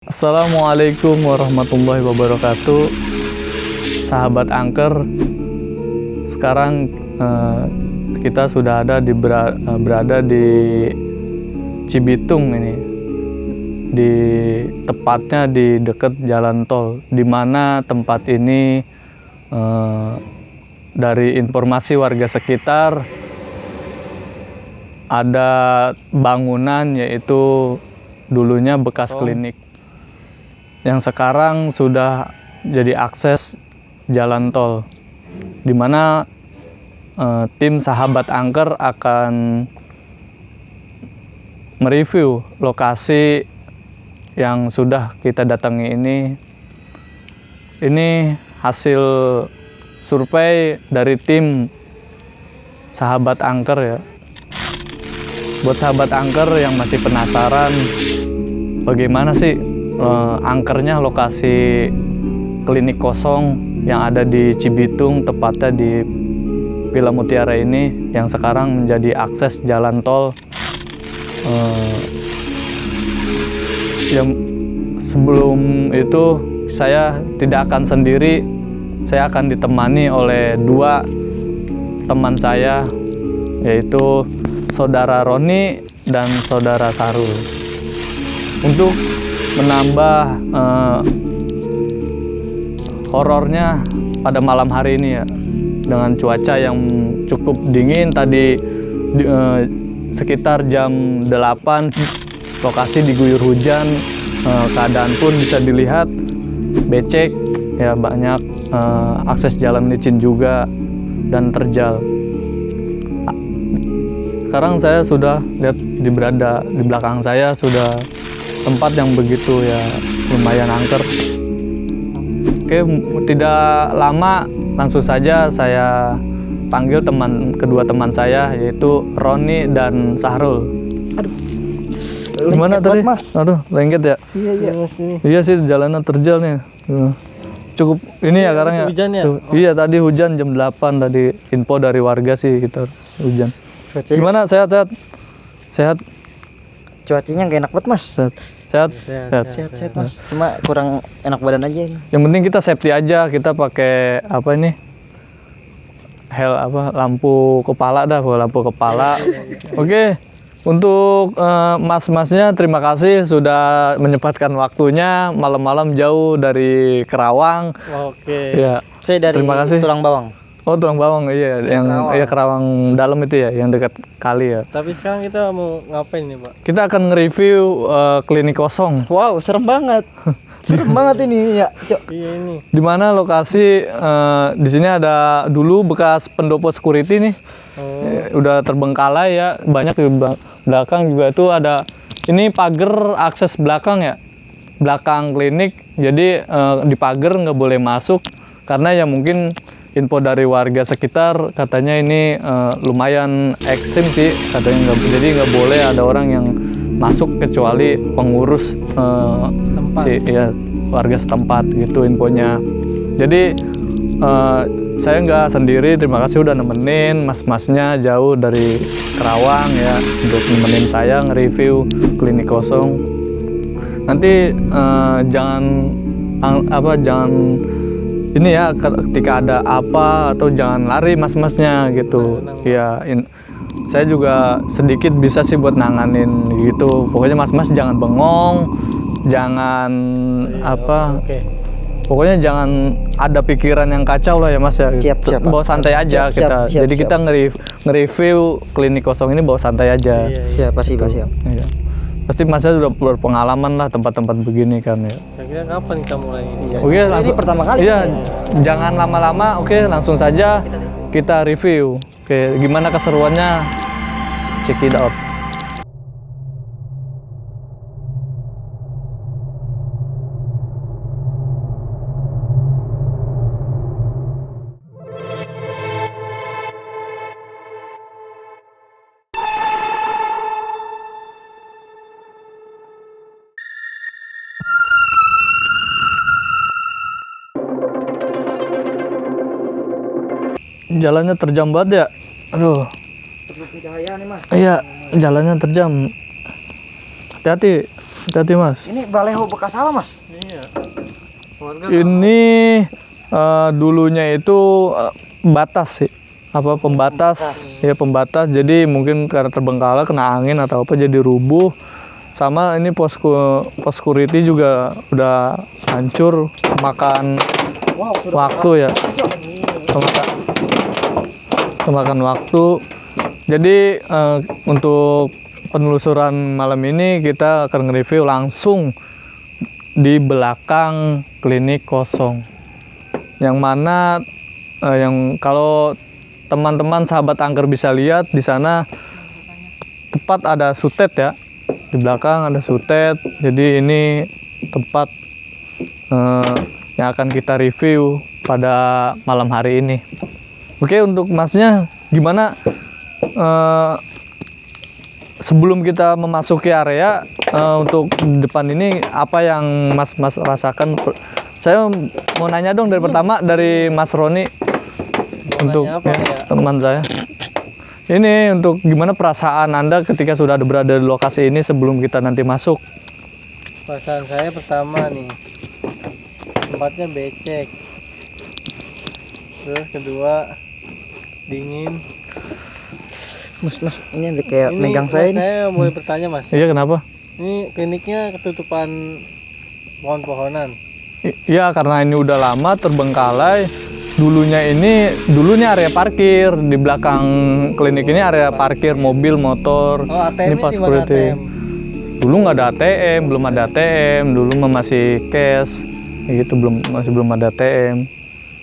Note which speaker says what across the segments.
Speaker 1: Assalamualaikum warahmatullahi wabarakatuh, sahabat angker. Sekarang kita sudah ada berada di Cibitung ini, tepatnya di dekat jalan tol, di mana tempat ini dari informasi warga sekitar ada bangunan, yaitu dulunya bekas klinik yang sekarang sudah jadi akses jalan tol, di mana tim sahabat angker akan mereview lokasi yang sudah kita datangi ini. Ini hasil survei dari tim sahabat angker ya. Buat sahabat angker yang masih penasaran bagaimana sih angkernya lokasi klinik kosong yang ada di Cibitung, tepatnya di Villa Mutiara ini, yang sekarang menjadi akses jalan tol. Yang sebelum itu saya tidak akan sendiri, saya akan ditemani oleh dua teman saya, yaitu saudara Roni dan saudara Sarul, untuk menambah horornya pada malam hari ini ya, dengan cuaca yang cukup dingin. Tadi sekitar jam 8 lokasi diguyur hujan, keadaan pun bisa dilihat becek ya, banyak akses jalan licin juga dan terjal. Sekarang saya sudah lihat di belakang saya sudah tempat yang begitu ya lumayan angker. Oke, tidak lama langsung saja saya panggil kedua teman saya, yaitu Roni dan Sahrul.
Speaker 2: Aduh,
Speaker 1: gimana tadi?
Speaker 2: Mas.
Speaker 1: Aduh, lengket ya?
Speaker 2: Iya.
Speaker 1: Iya sih, jalanan terjal nih. Cukup ini ya sekarang ya.
Speaker 2: Hujan ya?
Speaker 1: Iya, tadi hujan jam 8 tadi, info dari warga sih kita hujan. Gimana, sehat? Sehat?
Speaker 2: Cuacanya nggak enak banget, Mas.
Speaker 1: Sehat
Speaker 2: Mas. Cuma kurang enak badan aja ini.
Speaker 1: Yang penting kita safety aja, kita pakai apa ini? Lampu kepala dah, lampu kepala. Oke. Untuk mas-masnya, terima kasih sudah menyempatkan waktunya malam-malam jauh dari Kerawang.
Speaker 2: Oke.
Speaker 1: Ya.
Speaker 2: Saya dari
Speaker 1: Terima kasih.
Speaker 2: Tulang Bawang.
Speaker 1: Oh, Tulang Bawang, iya, yang
Speaker 2: Kerawang.
Speaker 1: ya Kerawang dalam itu ya, yang dekat kali ya.
Speaker 3: Tapi sekarang kita mau ngapain nih, Pak?
Speaker 1: Kita akan nge-review klinik kosong.
Speaker 2: Wow, serem banget. Serem banget ini ya, Cok.
Speaker 3: Iya ini.
Speaker 1: Di mana lokasi di sini ada dulu bekas pendopo security nih. Udah terbengkalai ya, banyak di belakang juga tuh ada ini pagar akses belakang ya. Belakang klinik. Jadi di pagar nggak boleh masuk karena ya mungkin info dari warga sekitar katanya ini lumayan ekstrim sih katanya, jadi nggak boleh ada orang yang masuk kecuali pengurus
Speaker 3: Setempat.
Speaker 1: ya, warga setempat gitu infonya. Jadi saya nggak sendiri, terima kasih udah nemenin mas-masnya jauh dari Kerawang ya untuk nemenin saya nge-review klinik kosong. Nanti jangan ini ya, ketika ada apa atau jangan lari mas-masnya gitu. Ya, saya juga sedikit bisa sih buat nanganin gitu. Pokoknya mas-mas jangan bengong, jangan
Speaker 3: Oke.
Speaker 1: pokoknya jangan ada pikiran yang kacau lah ya mas ya.
Speaker 2: Siap,
Speaker 1: bawa santai aja kita.
Speaker 2: siap,
Speaker 1: Jadi kita nge-review klinik kosong ini bawa santai aja.
Speaker 3: Iya.
Speaker 2: Siap, pasti.
Speaker 1: Iya. Pasti masnya sudah berpengalaman lah tempat-tempat begini kan ya.
Speaker 3: Kira-kira kapan kita mulai ini?
Speaker 2: Iya.
Speaker 1: Oke, langsung.
Speaker 2: Ini pertama kali.
Speaker 1: Iya, jangan lama-lama. Oke, langsung saja kita review. Oke, gimana keseruannya? Check it out. Jalannya terjam banget ya. Aduh.
Speaker 2: Tertutup cahaya nih, Mas.
Speaker 1: Iya, jalannya terjam. Hati-hati. Hati-hati Mas.
Speaker 2: Ini baleho bekas apa Mas?
Speaker 3: Iya. Warga
Speaker 1: Ini dulunya itu batas sih. Apa pembatas? Ya pembatas. Jadi mungkin karena terbengkalai kena angin atau apa jadi rubuh. Sama ini pos security juga udah hancur makan
Speaker 2: Wow, sudah
Speaker 1: waktu ya. Kemakan waktu. Jadi untuk penelusuran malam ini kita akan nge-review langsung di belakang klinik kosong. Yang mana yang kalau teman-teman sahabat angker bisa lihat di sana tepat ada sutet ya. Di belakang ada sutet. Jadi ini tempat yang akan kita review pada malam hari ini. Oke, untuk Masnya gimana sebelum kita memasuki area untuk depan ini apa yang Mas rasakan? Saya mau nanya dong dari pertama dari Mas Roni untuk
Speaker 3: apa ya?
Speaker 1: teman saya. Ini untuk gimana perasaan Anda ketika sudah berada di lokasi ini sebelum kita nanti masuk?
Speaker 3: Perasaan saya pertama nih, tempatnya becek. Terus kedua, dingin.
Speaker 2: Mas, ini ada kayak megang saya ini.
Speaker 3: Saya boleh bertanya Mas,
Speaker 1: Iya, kenapa?
Speaker 3: ini kliniknya ketutupan pohon-pohonan.
Speaker 1: Iya, karena ini udah lama terbengkalai. Dulunya area parkir di belakang klinik ini area parkir mobil, motor.
Speaker 3: Oh, ATM
Speaker 1: Ini pas
Speaker 3: di mana
Speaker 1: security.
Speaker 3: ATM?
Speaker 1: Dulu nggak ada ATM, belum ada ATM. Dulu masih cash, kayak gitu masih belum ada ATM.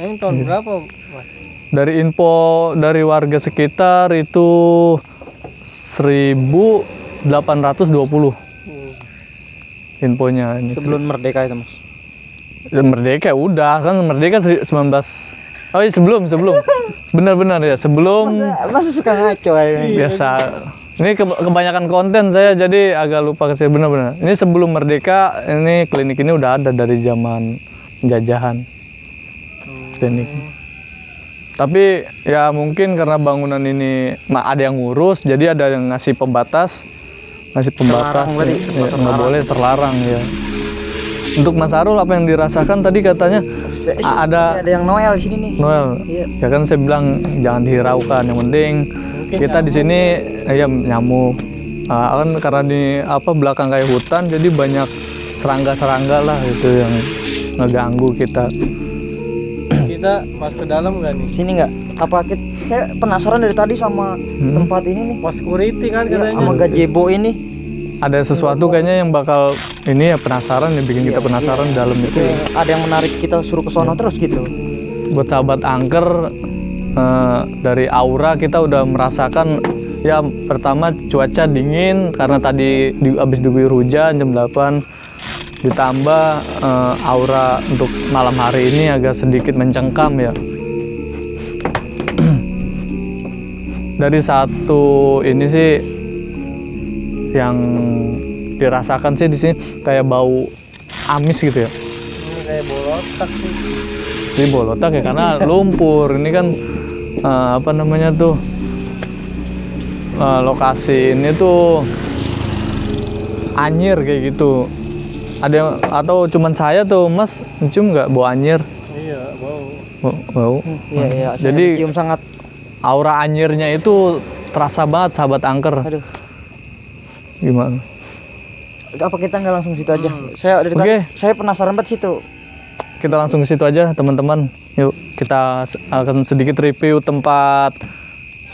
Speaker 3: Ini tahun berapa Mas?
Speaker 1: Dari info dari warga sekitar itu 1820 infonya ini.
Speaker 2: Sebelum merdeka itu Mas.
Speaker 1: Merdeka udah kan merdeka 19. Oh iya sebelum benar-benar ya sebelum.
Speaker 2: Masa suka ngaco kayaknya.
Speaker 1: Biasa. Ini kebanyakan konten saya jadi agak lupa ke saya benar-benar. Ini sebelum merdeka ini klinik ini udah ada dari zaman penjajahan. Klinik. Tapi ya mungkin karena bangunan ini ada yang ngurus jadi ada yang ngasih pembatas.
Speaker 2: Terlarang berarti,
Speaker 1: Ya, nggak boleh terlarang ya. Untuk Mas Arul apa yang dirasakan tadi katanya ada
Speaker 2: yang Noel di sini nih.
Speaker 1: Noel.
Speaker 2: Iya.
Speaker 1: Ya kan saya bilang jangan dihiraukan. Yang penting kita di sini ya nyamuk. Kan karena di belakang kayak hutan jadi banyak serangga-serangga lah itu yang ngeganggu kita.
Speaker 3: Kita masuk ke dalam nggak nih?
Speaker 2: Sini nggak? Apa kita? Saya penasaran dari tadi sama tempat ini nih.
Speaker 3: Pos security kan
Speaker 2: Iya,
Speaker 3: katanya.
Speaker 2: sama gazebo ini.
Speaker 1: Ada sesuatu kayaknya yang bakal ini ya penasaran ya bikin kita penasaran di dalam itu. Ya.
Speaker 2: Ada yang menarik kita suruh ke sono terus gitu.
Speaker 1: Buat sahabat angker dari aura kita udah merasakan ya pertama cuaca dingin karena tadi habis diguyur hujan jam 8 ditambah aura untuk malam hari ini agak sedikit mencengkam ya. Dari satu ini sih yang dirasakan sih di sini kayak bau amis gitu ya.
Speaker 3: Ini kayak bolotak sih.
Speaker 1: Ini bolotak ya karena lumpur. Ini kan apa namanya tuh lokasi ini tuh anyir kayak gitu. Ada yang, atau cuman saya tuh Mas mencium nggak bau anyir?
Speaker 3: Iya, bau.
Speaker 1: Bau.
Speaker 2: Iya iya.
Speaker 1: Jadi
Speaker 2: cium sangat.
Speaker 1: Aura anyirnya itu terasa banget sahabat angker.
Speaker 2: Aduh.
Speaker 1: Gimana?
Speaker 2: Apa kita nggak langsung situ aja? Saya dari
Speaker 1: Oke.
Speaker 2: tadi, saya penasaran banget situ.
Speaker 1: Kita langsung ke situ aja teman-teman. Yuk kita akan sedikit review tempat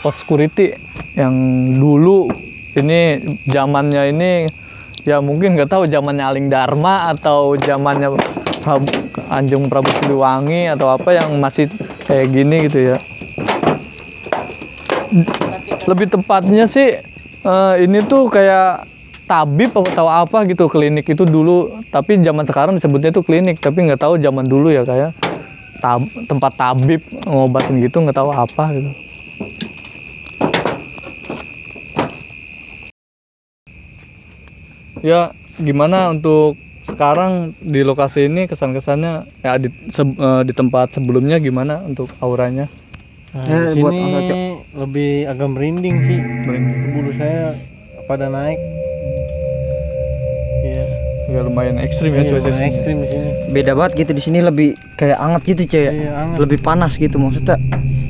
Speaker 1: pos security yang dulu ini zamannya ini ya mungkin nggak tahu zamannya Aling Dharma atau zamannya Anjung Prabu Siliwangi atau apa yang masih kayak gini gitu ya. Lebih tepatnya sih ini tuh kayak tabib atau apa gitu klinik itu dulu, tapi zaman sekarang disebutnya itu klinik tapi nggak tahu zaman dulu ya kayak tempat tabib ngobatin gitu nggak tahu apa gitu. Ya gimana untuk sekarang di lokasi ini kesan-kesannya ya di tempat sebelumnya gimana untuk auranya?
Speaker 3: Nah,
Speaker 2: Ya,
Speaker 3: di
Speaker 2: buat
Speaker 3: sini
Speaker 2: apa, Cok?
Speaker 3: lebih agak merinding sih.
Speaker 1: Merinding.
Speaker 3: Bulu saya pada naik. Iya.
Speaker 1: agak lumayan ekstrim ya cuaca sini.
Speaker 3: ekstrim di sini.
Speaker 2: Beda banget gitu, di sini lebih kayak anget gitu cuy ya.
Speaker 3: Iya, anget.
Speaker 2: Lebih panas gitu maksudnya.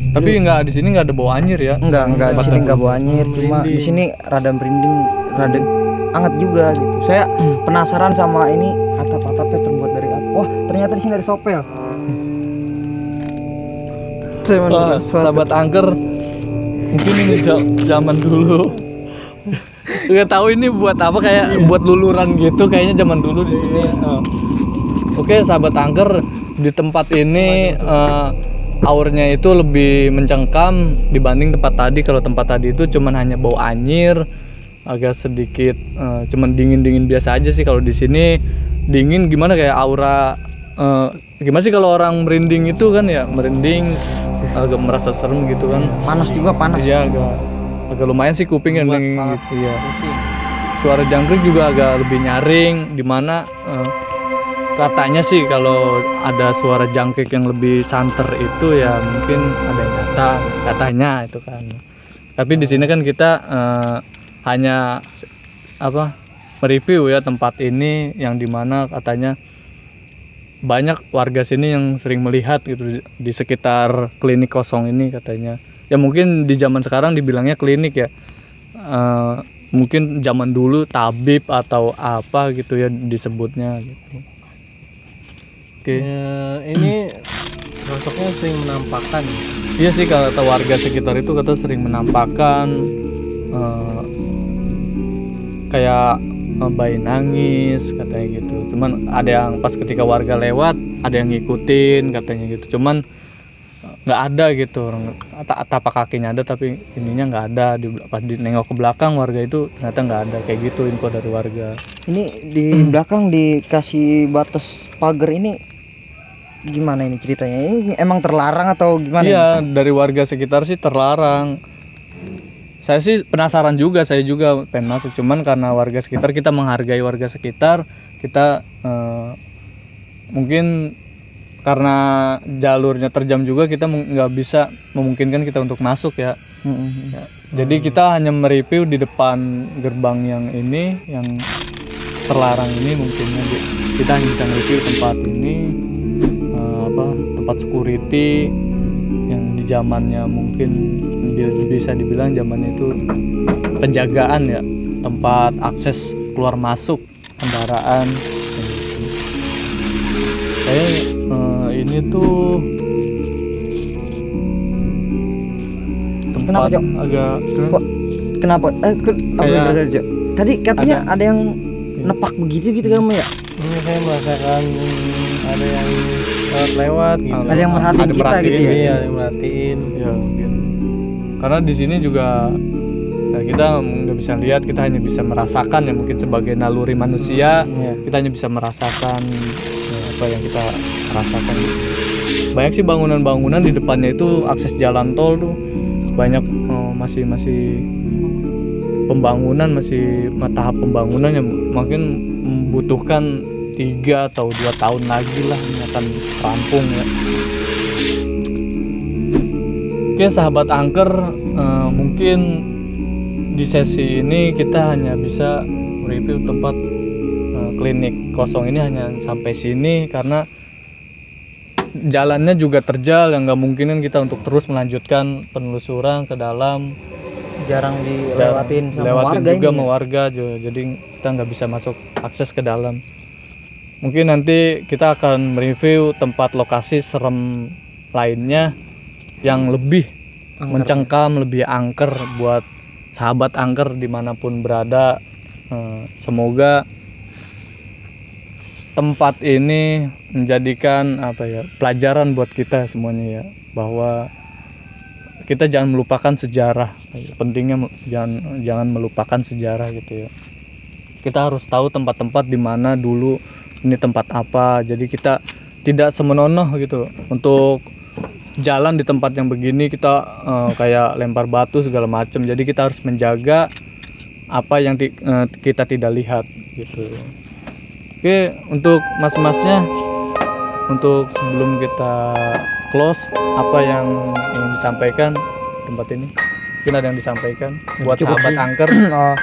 Speaker 1: Tapi nggak di sini nggak ada bau anjir ya.
Speaker 2: Enggak di sini enggak bau anjir, cuma di
Speaker 3: Merinding.
Speaker 2: sini rada merinding, rada anget juga gitu. Saya penasaran sama ini atap-atapnya terbuat dari apa. Wah, ternyata di sini dari sopel. Saya
Speaker 1: Wah, sahabat angker mungkin ini zaman dulu. Nggak tahu ini buat apa, kayak buat luluran gitu kayaknya zaman dulu di sini. Oke, sahabat angker, di tempat ini aurnya itu lebih mencengkam dibanding tempat tadi. Kalau tempat tadi itu cuman hanya bau anyir, agak sedikit cuman dingin-dingin biasa aja sih. Kalau di sini dingin gimana, kayak aura gimana sih kalau orang merinding itu kan ya, merinding agak merasa serem gitu kan.
Speaker 2: Panas juga, panas.
Speaker 1: Iya, agak lumayan sih kuping yang dingin gitu ya.
Speaker 3: Pusing.
Speaker 1: Suara jangkrik juga agak lebih nyaring, dimana katanya sih kalau ada suara jangkrik yang lebih santer itu ya mungkin ada yang datang, katanya itu kan. Tapi di sini kan kita hanya mereview ya tempat ini, yang dimana katanya banyak warga sini yang sering melihat gitu di sekitar klinik kosong ini katanya. Ya mungkin di zaman sekarang dibilangnya klinik ya, mungkin zaman dulu tabib atau apa gitu ya disebutnya gitu. Oke.
Speaker 3: Ya, ini sosoknya sering menampakkan.
Speaker 1: Iya sih, kata warga sekitar itu kata sering menampakkan kayak bayi nangis katanya gitu. Cuman ada yang pas ketika warga lewat ada yang ngikutin katanya gitu. Cuman nggak ada gitu, orang tapak kakinya ada tapi ininya nggak ada. Pas nengok ke belakang warga itu ternyata nggak ada, kayak gitu info dari warga.
Speaker 2: Ini di belakang dikasih batas pagar ini gimana ini ceritanya? Ini emang terlarang atau gimana?
Speaker 1: Iya, dari warga sekitar sih terlarang. Saya sih penasaran juga, saya juga pengen masuk, cuman karena warga sekitar, kita menghargai warga sekitar, kita mungkin karena jalurnya terjam juga, kita nggak bisa memungkinkan kita untuk masuk ya. Ya, jadi kita hanya mereview di depan gerbang yang ini, yang terlarang ini. Mungkin kita hanya bisa mereview tempat ini, tempat security yang di zamannya mungkin bisa dibilang zamannya itu penjagaan ya, tempat akses keluar masuk kendaraan. Kayak ini tuh tempat
Speaker 2: Kenapa, Jok?
Speaker 1: agak
Speaker 2: Kenapa?
Speaker 1: Kayak
Speaker 2: Tadi katanya ada yang nepak begitu gitu kamu ya?
Speaker 3: Ini saya merasakan ada yang lewat gitu.
Speaker 2: Ada yang merhatiin kita
Speaker 1: merhatiin,
Speaker 2: gitu ya?
Speaker 3: Iya, ada yang merhatiin.
Speaker 1: ya mungkin. Karena di sini juga ya, kita nggak bisa lihat, kita hanya bisa merasakan ya, mungkin sebagai naluri manusia kita hanya bisa merasakan ya, apa yang kita rasakan. Banyak sih bangunan-bangunan di depannya itu, akses jalan tol tuh banyak masih pembangunan, masih tahap pembangunan yang mungkin membutuhkan 3 atau 2 tahun lagi lah ini akan rampung ya. Oke sahabat angker, mungkin di sesi ini kita hanya bisa mereview tempat klinik kosong ini hanya sampai sini, karena jalannya juga terjal yang nggak mungkinin kita untuk terus melanjutkan penelusuran ke dalam.
Speaker 2: Jarang dilewatin sama warga
Speaker 1: juga
Speaker 2: ini
Speaker 1: sama
Speaker 2: ya?
Speaker 1: warga, jadi kita nggak bisa masuk akses ke dalam. Mungkin nanti kita akan mereview tempat lokasi serem lainnya yang lebih mencengkam, lebih angker buat sahabat angker dimanapun berada. Semoga tempat ini menjadikan pelajaran buat kita semuanya ya, bahwa kita jangan melupakan sejarah. Pentingnya jangan melupakan sejarah gitu ya. Kita harus tahu tempat-tempat di mana dulu ini tempat apa. Jadi kita tidak semenonoh gitu untuk jalan di tempat yang begini, kita kayak lempar batu segala macam. Jadi kita harus menjaga apa yang kita tidak lihat gitu. Oke, untuk mas-masnya, untuk sebelum kita close, apa yang ingin disampaikan tempat ini? Mungkin ada yang disampaikan buat
Speaker 2: Cukup
Speaker 1: sahabat
Speaker 2: sih.
Speaker 1: angker.
Speaker 2: Oh,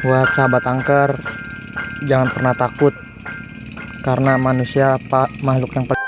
Speaker 2: buat sahabat angker, jangan pernah takut karena manusia makhluk yang paling